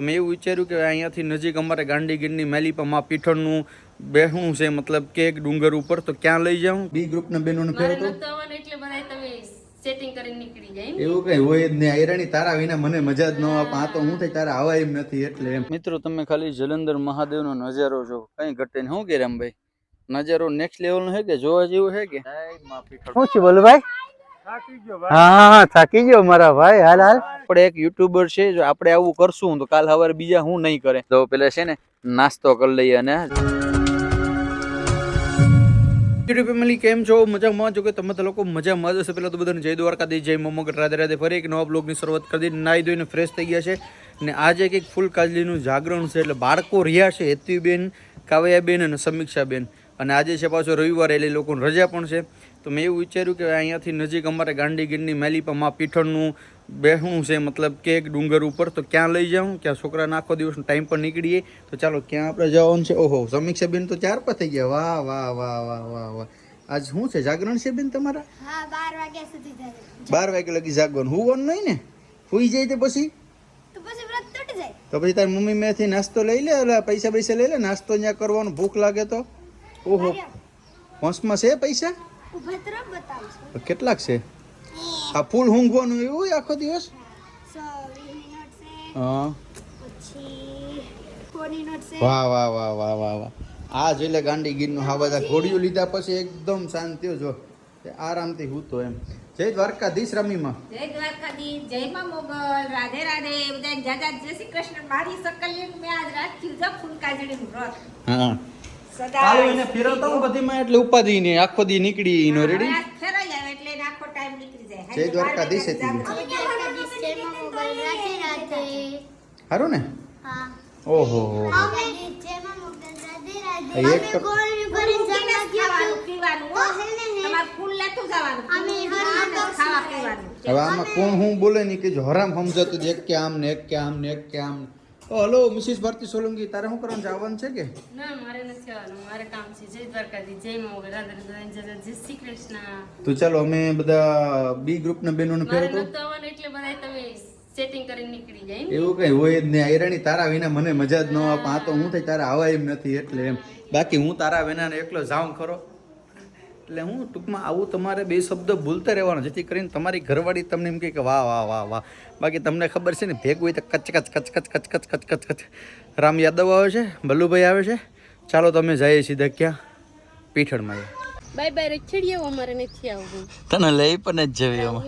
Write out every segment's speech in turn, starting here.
તો મેં એવું વિચાર્યું કે અહીંયાથી નજીક અમારે ગાંધીગીરની મેલીપામાં પીઠળનું બેહણું છે, મતલબ કે એક ડુંગર ઉપર, તો ક્યાં લઈ જાઉં? બી ગ્રુપના બેનોને ફેરવતો એટલે બધા તમે સેટિંગ કરીને નીકળી જાય. એવું કઈ હોય જ નહીં. આયરાણી તારા વિના મને મજા જ ન આવે. આ તો હું થાય તારા આવા એમ નથી એટલે એમ. મિત્રો તમે ખાલી જલંધર મહાદેવનો નજારો જો, કઈ ઘટે નહીં. શું કે રામભાઈ, નજારો નેક્સ્ટ લેવલ નો છે કે જોવા જેવું છે કે? શું છે બોલો ભાઈ? હા થાકી ગયો મારા ભાઈ. હાલ હાલ. આપણે એક યુટ્યુબર છે, જો આપણે આવું કરશું તો કાલ સવારે બીજા હું નહીં કરે. તો પેલા છે ને નાસ્તો કરી લઈએ. અને ફેમિલી કેમ છો? મજામાં છો કે તમે તો લોકો મજામાં જ હશે. પેલા તો બધાને જય દ્વારકાધીશ, જય મોમગઢ, રાધે રાધે. ફરી એક નવા બ્લોગની શરૂઆત કરી દીધી. નાહી ધોઈને ફ્રેશ થઈ ગયા છે ને આજે કંઈક ફૂલ કાજલીનું જાગરણ છે, એટલે બાળકો રહ્યા છે, હેતવીબેન, કાવ્યાબેન અને સમીક્ષાબેન. અને આજે છે પાછો રવિવાર, એટલે લોકોને રજા પણ છે. તો મેં એવું વિચાર્યું કે અહીંયાથી નજીક અમારે ગાંધીગીરની મેલીપામાં પીઠળનું બેહણું છે, મતલબ કે એક ડુંગર ઉપર, તો ક્યાં લઈ જાઉં? ક્યાં છોકરાને આખો દિવસનો ટાઈમ પર નીકળીએ. તો ચાલો ક્યાં આપણે જવાનું છે? ઓહો, સમીક્ષાબેન તો 4 પર થઈ ગયા. વાહ વાહ વાહ વાહ વાહ વાહ. આજ શું છે, જાગરણ છે બેન તમારા? હા, 12 વાગ્યા સુધી જાગે. 12 વાગ્યા લગી જાગવાનું. હુવાનું નહીં ને? હુઈ જાય તો પછી વ્રત તૂટી જાય. તો પછી તારી મમ્મી મેથી નાસ્તો લઈ લે, એટલે પૈસા લઈ લે, નાસ્તો ત્યાં કરવાનો. ભૂખ લાગે તો. ઓહો, હોંશમાં છે પૈસા? ઉભતરા બતાવશું. કેટલાક છે? આ ફૂલ ઊંઘવાનું એવું આખો દિવસ? 100 નોટ છે. હા, પછી 40 નોટ છે. વાહ વાહ વાહ વાહ વાહ વાહ. આ જોઈ લે ગાંધીગીરનું. હા, બધા ઘોડિયું લીધા પછી એકદમ શાંતિ જો, આરામથી હૂતો એમ. જય દ્વારકાધીશ રમીમાં. જય દ્વારકાધીશ, જય માં મોગલ, રાધે રાધે. બધાને જાજા જય શ્રી કૃષ્ણ. મારી સકલિયન મેં આજ રાખ્યું છે ફૂલ કાજળીનું વ્રત. હા, સદા ચાલો એને ફેરવતા હું બધીમાં, એટલે ઉપાધિ ને આખો દી નીકળી ઈનો. રેડી? ફેરાઈ આવે એટલે એને આખો ટાઈમ નીકળી જાય. જય દ્વારકાધીશ હતી. દ્વારકાધીશ જય માં મોગલ, રાધે રાધે. હારું ને? હા. ઓહો, અમે જય માં મોગલ, રાધે રાધે. એક અમે ગોળ ભરીને જમવા ખાવાનું ગયું. પીવાનું તો હો. હે ને હે. તમારે ફૂલ લેતું જવાનું. અમે ખાવા પીવાનું. હવે આમાં કોણ હું બોલે નહીં કે જો હરામ સમજાતું એક કે આમ ને એક કે આમ ને એક કે આમ. ઓ હલો મિસિસ ભારતી સોલંકી, તારે શું કરવાનું? જવાનું છે કે? ના, મારે નથી આવવાનું. મારે કામ છે. જય દ્વારકાધીશ, જય માં મોગલ, રાધે રાધે. જય શ્રી કૃષ્ણ. તો ચાલો અમે બધા બી ગ્રુપના બેનોને મારે ફેરવતો. નતું આવવાનું એટલે બધા તમે સેટિંગ કરીને નીકળી જાય ને. એવું કઈ હોય જ નહીં. આયરાણી તારા વિના મને મજા જ ન આવે. આ તો હું થાય તારા આવા એમ નથી એટલે એમ. બાકી હું તારા વિના એકલો જાઉં ખરો. એટલે હું ટૂંકમાં આવું તમારે બે શબ્દ બોલતા રહેવાનું, જેથી કરીને તમારી ઘરવાળી તમને એમ કહે કે વાહ વાહ વાહ વાહ. બાકી તમને ખબર છે ને, ભેગું હોય તો કચ કચ કચ કચ કચ કચ કચ કચ કચ. રામ યાદવ આવે છે, બલ્લુભાઈ આવે છે. ચાલો તમે જઈએ સીધા ક્યાં? પીઠળમાં. બાય બાય રખડીએ. અમારે નથી આવવું. તને લઈ પણ જ જવી એમાં.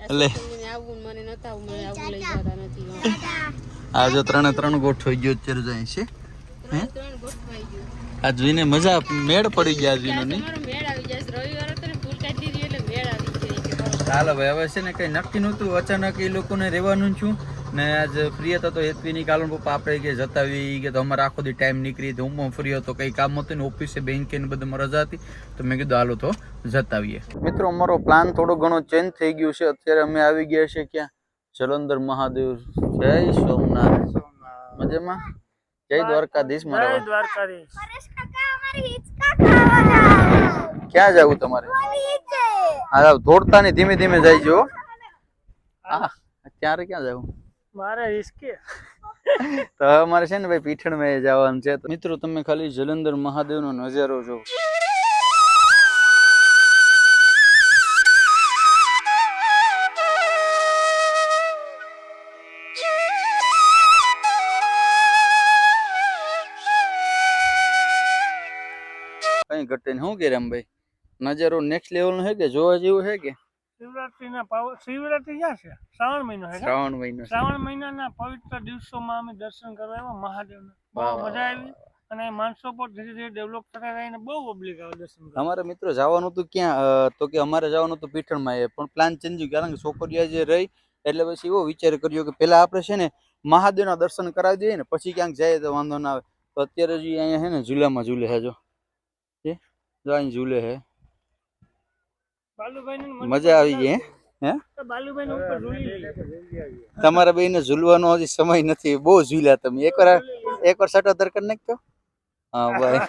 એટલે આવવું મને નતા આવું. મને આવું લઈ જતા નથી. આ જો 3 ગોઠવાઈ ગયો અત્યારે જાય છે. ત્રણ ગોઠવાઈ ગયું. આ જોઈને મજા મેળ પડી ગયા જીનો ની. તમારો મેળ આવી જાય. રવિવારે તો ફૂલ કાઢી દીધી એટલે મેળ આવી જાય. ચાલો ભાઈ, હવે છે ને કઈ નક્કી નહોતું, અચાનક એ લોકોને રહેવાનું છું ને. આજ ફ્રી હતા તો હેતવીની કાલન પપ્પા આપણે કે જતાવી કે, તો અમારે આખો દી ટાઈમ નીકળી તો હું પણ ફ્રી હતો, કઈ કામ હતું ને, ઓફિસે બેંકે ને બધું રજા હતી, તો મેં કીધું હાલો તો જતાવીએ. મિત્રો અમારો પ્લાન થોડો ઘણો ચેન્જ થઈ ગયું છે. અત્યારે અમે આવી ગયા છે ક્યાં? જલંધર મહાદેવ. જય સોમનાથ. મજામાં? જય દ્વારકાધીશ મારા. જય દ્વારકાધીશ. પરેશ કાકા અમારી હિચકા ખાવાના. ક્યાં જવું તમારે? બોલી છે. હા, દોડતા નહીં, ધીમે ધીમે જાય જો. હા, અત્યારે ક્યાં જવું? મારે હિચકે. તો હવે અમારે છે ને ભાઈ પીઠળમાં જવાનું છે. મિત્રો તમે ખાલી જલંધર મહાદેવનો નજારો જો. કઈ ઘટે નહીં. શું કે રામભાઈ, નજારો નેક્સ્ટ લેવલ નો છે કે જોવા જેવું છે કે? શિવરાત્રીના શિવરાત્રી ક્યાં છે? શ્રાવણ મહિનો છે. શ્રાવણ મહિનો. શ્રાવણ મહિનાના પવિત્ર દિવસોમાં અમે દર્શન કરવા આવ્યા મહાદેવના. બહુ મજા આવી. અને માણસો પણ ધીરે ધીરે ડેવલપ થતા રહીને બહુ પબ્લિક આવે દર્શન કરવા. અમારા મિત્રો જવાનું હતું ક્યાં? તો કે અમારે જવાનું હતું પીઠળમાં, એ પણ પ્લાન ચેન્જ થયું. કારણ કે છોકરીઓ જે રહી એટલે પછી એવો વિચાર કર્યો કે પેલા આપણે છે ને મહાદેવના દર્શન કરાવી દઈએ ને પછી ક્યાંક જાય તો વાંધો ના આવે. તો અત્યારે જે અહીંયા છે ને ઝૂલામાં ઝૂલે છે જો. જો અહીં ઝૂલે છે. મજા આવી ગઈ હે? બાલુભાઈ ઉપર ઝૂલી લઈએ. તમારા બેને ઝૂલવાનો હજી સમય નથી. બહુ ઝૂલ્યા તમે. એકવાર સટો દરકાર નાખતો. હા ભાઈ.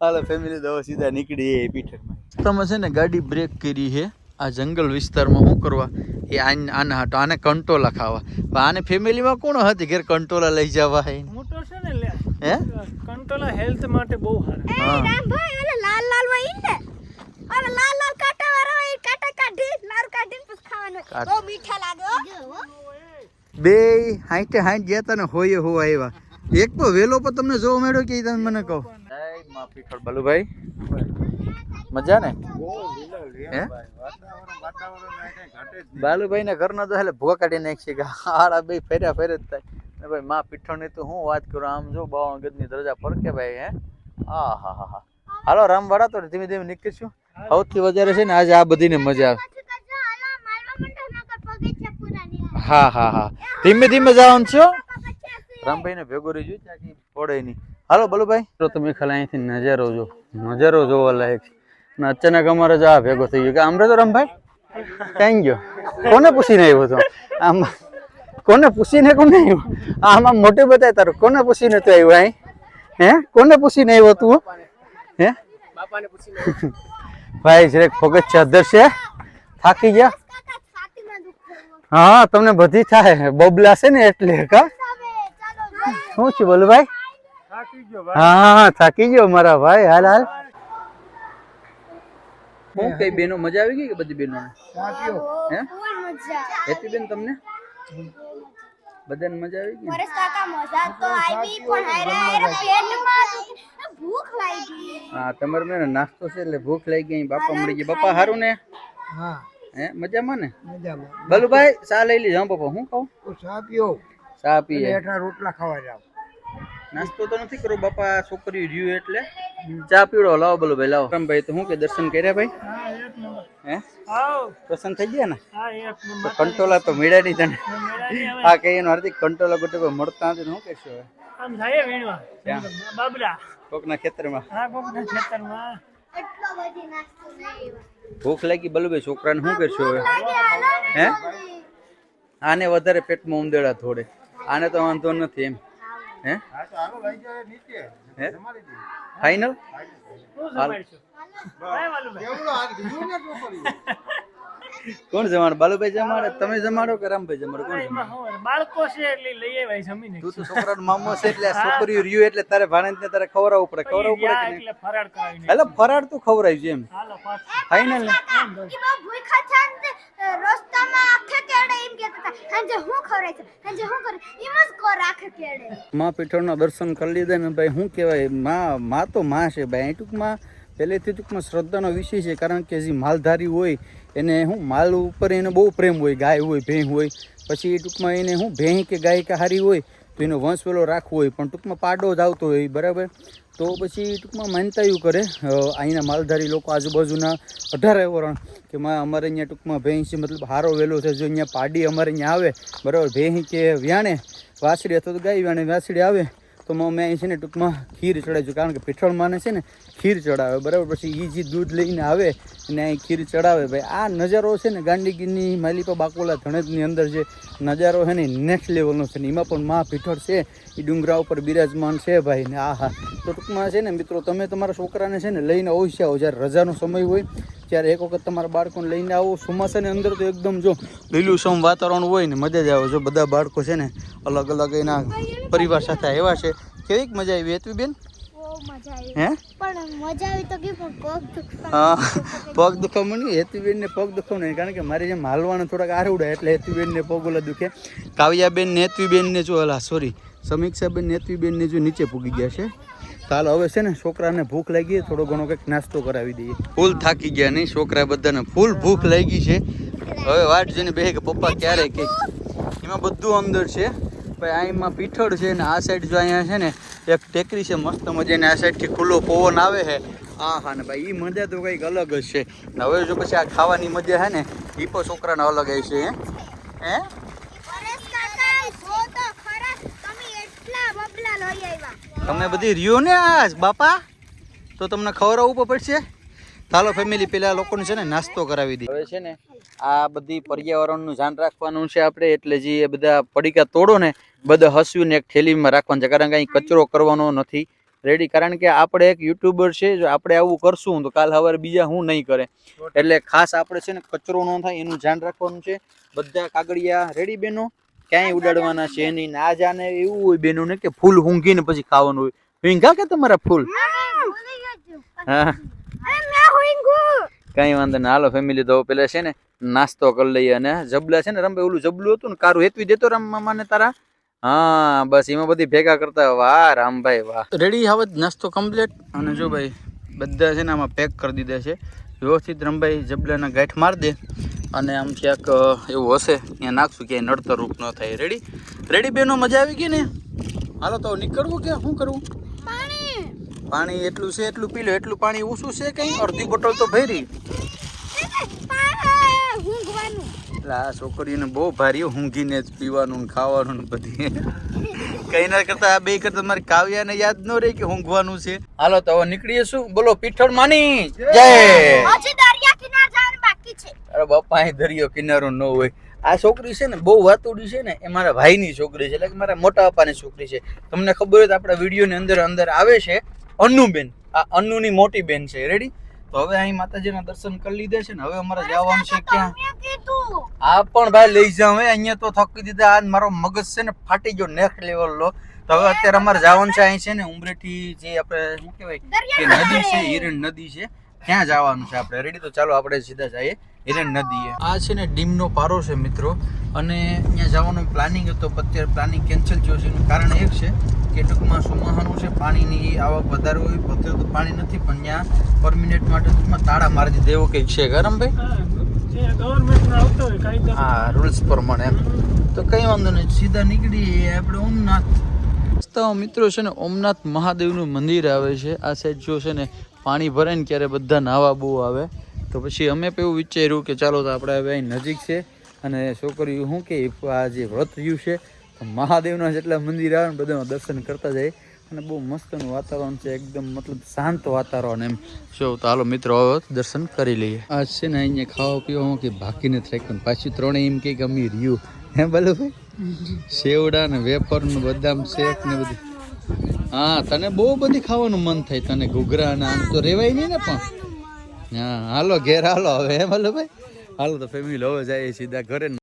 હાલો ફેમિલી, તો સીધા નીકળી પીઠળમાં. તમે છે ને ગાડી બ્રેક કરી છે આ જંગલ વિસ્તારમાં શું કરવા એ આને હાટો આને કંટોલા ખાવા પણ આને ફેમિલીમાં કોણ હતી ઘેર કંટોલા લઈ જવા હે મોટો છે ને લે હે કંટોલા હેલ્થ માટે બહુ સારા એ રામભાઈ ઓલા લાલ લાલ હોય ઈ ને ઓલા લાલ લાલ કાંટા વાળા હોય ઈ કાંટા કાઢી લાર કાઢીને પછી ખાવાનું બહુ મીઠા લાગે હો બે હાઈટે હાઈટ ગયા તા ને હોય આવ્યા એક તો વેલો પર તમને જોવા મળ્યો કે તમે મને કહો માં પીઠળ બાલુભાઈ મજા ને હે બાલુભાઈ ના ઘર નો તો એટલે ભૂવા કાઢી નાખશે કે આડા બે ફેર્યા ફેર જ થાય ભાઈ માં પીઠળ ની તો હું વાત કરું આમ જો 52 ગજની દરજા ફરકે ભાઈ હે હા હા હા હા હાલો રામવાડા તો ધીમે ધીમે નીકળશું સૌથી વધારે છે ને આજે આ બધી ને મજા આવે હા હા હા ધીમે ધીમે જવાનું છો રામભાઈ ને ભેગો રહી જોઈ ત્યાંથી પડે નહીં હાલો બલુભાઈ તો તમે ખાલી અહીંથી નજારો જોવા લાયક છે ને અચાનક અમારે જ આ ભેગો થઈ ગયો કે આમરે તો રામભાઈ ક્યાં ગયો કોને પૂછીને આવ્યો તો આમ કોને પૂછીને કોને આવ્યો આમાં મોટે બતાય તારું કોને પૂછીને તું આવ્યો અહીં હે કોને પૂછીને આવ્યો તું હે બાપાને પૂછીને ભાઈ જરેક ફોગત ચાદર છે થાકી ગયા હા તમને બધી થાય બબલા છે ને એટલે કા શું છે બોલો ભાઈ હા થાકી ગયો મારા ભાઈ હાલ હાલ હું કઈ બેનો મજા આવી ગઈ કે બધી બેનો હે હેતી બેન તમને બધાને મજા આવી ગઈ પરેશ કાકા મજા તો આવી પણ હારે પેટમાં ભૂખ લાગી હા તમારે મને નાસ્તો છે એટલે ભૂખ લાગી ગઈ બાપા મળી ગયા બાપા હારું ને હા હે મજામાં ને મજામાં બલુભાઈ ચા લઈ લીધો બાપા હું કહું ચા પીઓ ચા પીએ એટલા રોટલા ખાવા જાવ નાસ્તો તો નથી કરો બાપા છોકરી રહ્યું એટલે ચા પીવડો લાવો બલુભાઈ લાવો રામભાઈ તો હું કે દર્શન કર્યા ભાઈ હા એક નંબર હે આવ પ્રસન્ન થઈ ગયા ને હા એક નંબર કંટોલા તો મળ્યા નહીં તને મેળાની હવે આ કઈ એનો હાર્દિક કંટોલા ગોટે મળતા નથી શું કહેશો હવે આમ જાય વીણવા બાબરા કોકના ખેતરમાં હા કોકના ખેતરમાં એટલો બધી નાસ્તો નહીં ભૂખ લાગી બલુભાઈ છોકરાને શું કરશો હવે હે આને વધારે પેટમાં ઉંદેડા થોડે આને તો વાંધો નથી એમ હે હે ફાઈનલ શું સંભાળશું ભાઈ વાલુભાઈ કોણ જમાડે બાલુભાઈ જમાડે તમે જમાડો કે રામભાઈ જમાડો કોણ એમાં શું બાળકો છે એટલે લઈ આવ્યા જમીને તું તો છોકરાનો મામો છે એટલે આ છોકરીઓ રહ્યું એટલે તારે ભાણેજને તારે ખવડાવવું પડે કે નહીં એટલે ફરાળ કરાવીને એટલે ફરાળ તું ખવડાવ્યું છે એમ હાલો પાછું ફાઈનલ ને ઈ બહુ ભૂખા છે ને રસ્તામાં આખે કેડે એમ કહેતા હતા હાંજે હું ખવરાય છે હાંજે હું કરે એમ જ કોર આખે કેડે માં પીઠળના દર્શન કરી લીધા ને ભાઈ શું કહેવાય માં તો માં છે ભાઈ અહીં ટૂંકમાં પહેલેથી ટૂંકમાં શ્રદ્ધાનો વિષય છે કારણ કે જે માલધારી હોય એને શું માલ ઉપર એને બહુ પ્રેમ હોય ગાય હોય ભેં હોય પછી ટૂંકમાં એને શું ભેં કે ગાય કે હારી હોય તો એનો વંશ પેલો રાખવો હોય પણ ટૂંકમાં પાડો જ આવતો હોય બરાબર તો પછી ટૂંકમાં માનતા એવું કરે અહીંના માલધારી લોકો આજુબાજુના 18 વરણ કે અમારે અહીંયા ટૂંકમાં ભેંસ મતલબ હારો વહેલો છે જો અહીંયા પાડી અમારે અહીંયા આવે બરાબર ભેં કે વ્યાણે વાસળી અથવા તો ગાય વ્યાણે વાસળી આવે તો મેં અહીં છે ને ટૂંકમાં ખીર ચડાવ્યું કારણ કે પીઠળ માને છે ને ખીર ચડાવે બરાબર પછી એ જે દૂધ લઈને આવે અને અહીં ખીર ચડાવે ભાઈ આ નજારો છે ને ગાંડીગીરની માલિપા બાકોલા ધણેજની અંદર જે નજારો છે ને નેક્સ્ટ લેવલનો છે ને એમાં પણ માં પીઠળ છે એ ડુંગરા ઉપર બિરાજમાન છે ભાઈ ને આ હા તો ટૂંકમાં છે ને મિત્રો તમે તમારા છોકરાને છે ને લઈને અવશ્ય આવો જ્યારે રજાનો સમય હોય ત્યારે એક વખત તમારા બાળકોને લઈને આવો ચોમાસાની અંદર તો એકદમ જો લીલુંછમ વાતાવરણ હોય ને મજા જ આવે જો બધા બાળકો છે ને અલગ અલગ એના પરિવાર સાથે આવ્યા છે કેવીક મજા આવી હેતવી બેન બહુ મજા આવી હે પણ મજા આવી તો ગઈ પણ પગ દુખતા હા પગ દુખાવા નહીં હેતુબેનને પગ દુખાવ નહીં કારણ કે મારે જેમ હાલવાનું થોડાક આરવડા એટલે હેતુબેનને પગ ઓલા દુખે કાવ્યાબેન ને હેતુબેનને જો અલા સોરી સમીક્ષાબેન ને હેતુબેનને જો નીચે પૂગી ગયા છે હાલ હવે છે ને છોકરાને ભૂખ લાગી થોડો ઘણો કંઈક નાસ્તો કરાવી દઈએ ફૂલ થાકી ગયા નહીં છોકરા બધાને ફૂલ ભૂખ લાગી છે હવે વાટ જોઈને બે કે પપ્પા ક્યારે કે એમાં બધું અંદર છે ભાઈ અહીંમાં પીઠળ છે ને આ સાઈડ જો અહીંયા છે ને એક ટેકરી છે મસ્ત મજાની આ સાઈડથી ખુલ્લો પવન આવે છે હા ને ભાઈ એ મજા તો કંઈક અલગ જ છે ને હવે જો પછી આ ખાવાની મજા છે ને એ પણ છોકરાને અલગ આવી છે હે પરેશ કાકા જો તો ખરા તમે એટલા બબલા લઈ આવ્યા તમે બધી રહ્યો ને આજ બાપા તો તમને ખવડાવવું પડશે ચાલો ફેમિલી પેલા લોકોને છે ને નાસ્તો કરાવી દઈએ હવે છે ને આ બધી પર્યાવરણનું ધ્યાન રાખવાનું છે આપણે એટલે જે બધા પડીકા તોડો ને બધા હસવીને એક થેલીમાં રાખવાનું છે કારણ કે અહીં કચરો કરવાનો નથી રેડી, કારણ કે આપણે એક યુટ્યુબર છે, જો આપણે આવું કરશું તો કાલ સવારે બીજા હું નહીં કરે, એટલે ખાસ આપણે છે ને કચરો ન થાય એનું ધ્યાન રાખવાનું છે. બધા કાગળિયા રેડી બેનો, ક્યાંય ઉડાડવાના છે નહીં. ના જાને એવું હોય બેનો ને કે ફૂલ ઊંઘીને પછી ખાવાનું હોય. ઊંઘા કે તમારા ફૂલ? હા કઈ વાંધો નહીં. હાલો ફેમિલી, તો પેલા છે ને નાસ્તો કરી લઈએ. અને જબલા છે ને રંબે, ઓલું જબલું હતું ને કારું હેતવી દેતો રમવા ને તારા. હા બસ એમાં બધી ભેગા કરતા. વાહ રામભાઈ વાહ. રેડી હવે નાસ્તો કમ્પ્લીટ. અને જો ભાઈ બધા છે ને આમાં પેક કરી દીધા છે વ્યવસ્થિત. રમભાઈ જબલાના ગાંઠ માર દે અને આમ ક્યાંક એવું હશે ત્યાં નાખશું, ક્યાંય નડતર રૂપ ન થાય. રેડી રેડી બેનો, મજા આવી ગઈ ને? હાલો તો નીકળવું કે શું કરવું? પાણી એટલું છે એટલું પી લો. એટલું પાણી ઓછું છે કઈ? અડધી બોટલ તો ભરી. એટલે આ છોકરીઓને બહુ ભારી ઊંઘીને જ પીવાનું ને ખાવાનું ને બધી. કઈ ના કરતા આ બે કરતા મારી કાવ્યાને યાદ ન રહી કે ઊંઘવાનું છે. હાલો તો હવે નીકળીએ. શું બોલો? પીઠળ માની જય. અરે બાપા, અહીં દરિયો કિનારો ન હોય. આ છોકરી છે ને બહુ વાતુડી છે ને, એ મારા ભાઈની છોકરી છે, એટલે કે મારા મોટા પપ્પાની છોકરી છે. તમને ખબર હોય તો આપણા વિડીયોની અંદર આવે છે અન્નુબેન. આ અન્નુની મોટી બેન છે. રેડી, તો હવે અહીં માતાજીના દર્શન કરી લીધા છે ને હવે અમારે જવાનું છે ક્યાં? હા પણ ભાઈ લઈ જાવ. અહીંયા તો થકી દીધા. આ મારો મગજ છે ને ફાટી ગયો નેક્સ્ટ લેવલ લો. તો હવે અત્યારે અમારે જવાનું છે અહીં છે ને ઉમરેઠી, જે આપણે શું કહેવાય કે નદી છે, હિરણ નદી છે, ત્યાં જવાનું છે આપણે. રેડી, તો ચાલો આપણે સીધા જઈએ હિરણ નદીએ. આ છે ને ડીમનો પારો છે મિત્રો, અને ત્યાં જવાનું પ્લાનિંગ હતો, અત્યારે પ્લાનિંગ કેન્સલ થયો છે. એનું કારણ એક છે કે ટૂંકમાં ચોમાસાનું છે, પાણીની આવક વધારે હોય. અત્યારે તો પાણી નથી, પણ ત્યાં પરમિનેન્ટ માટે ટૂંકમાં તાળા મારી દીધા એવું કંઈક છે. ગરમભાઈ ગવર્મેન્ટના આવતો હોય કાયદા. હા, રૂલ્સ પ્રમાણે એમ. તો કઈ વાંધો નહીં, સીધા નીકળીએ આપણે ઓમનાથ. તો મિત્રો છે ને ઓમનાથ મહાદેવનું મંદિર આવે છે આ સાઈડ. જો છે ને પાણી ભરાય ને ત્યારે બધા નાવા બહુ આવે. તો પછી અમે એવું વિચાર્યું કે ચાલો તો આપણે હવે અહીં નજીક છે અને છોકરીઓ શું કે આ જે વ્રત રહ્યું છે તો મહાદેવના જેટલા મંદિર આવે ને બધા દર્શન કરતા જાય. અને બહુ મસ્તનું વાતાવરણ છે, એકદમ મતલબ શાંત વાતાવરણ એમ. જો તો હાલો મિત્રો હવે દર્શન કરી લઈએ. આ છે ને અહીંયા ખાવા પીવામાં કે બાકી નથી રાખ્યું. પાછું ત્રણેય એમ કે અમે રહ્યું હે બોલો ભાઈ, સેવડા ને વેફર ને બદામ શેક ને બધું. હા તને બહુ બધી ખાવાનું મન થાય તને, ઘૂઘરા ને આમ તો રેવાય નહીં ને. પણ હા હાલો ઘેર હાલો હવે હે બોલો ભાઈ. હાલો તો ફેમિલી હવે જાય સીધા ઘરે.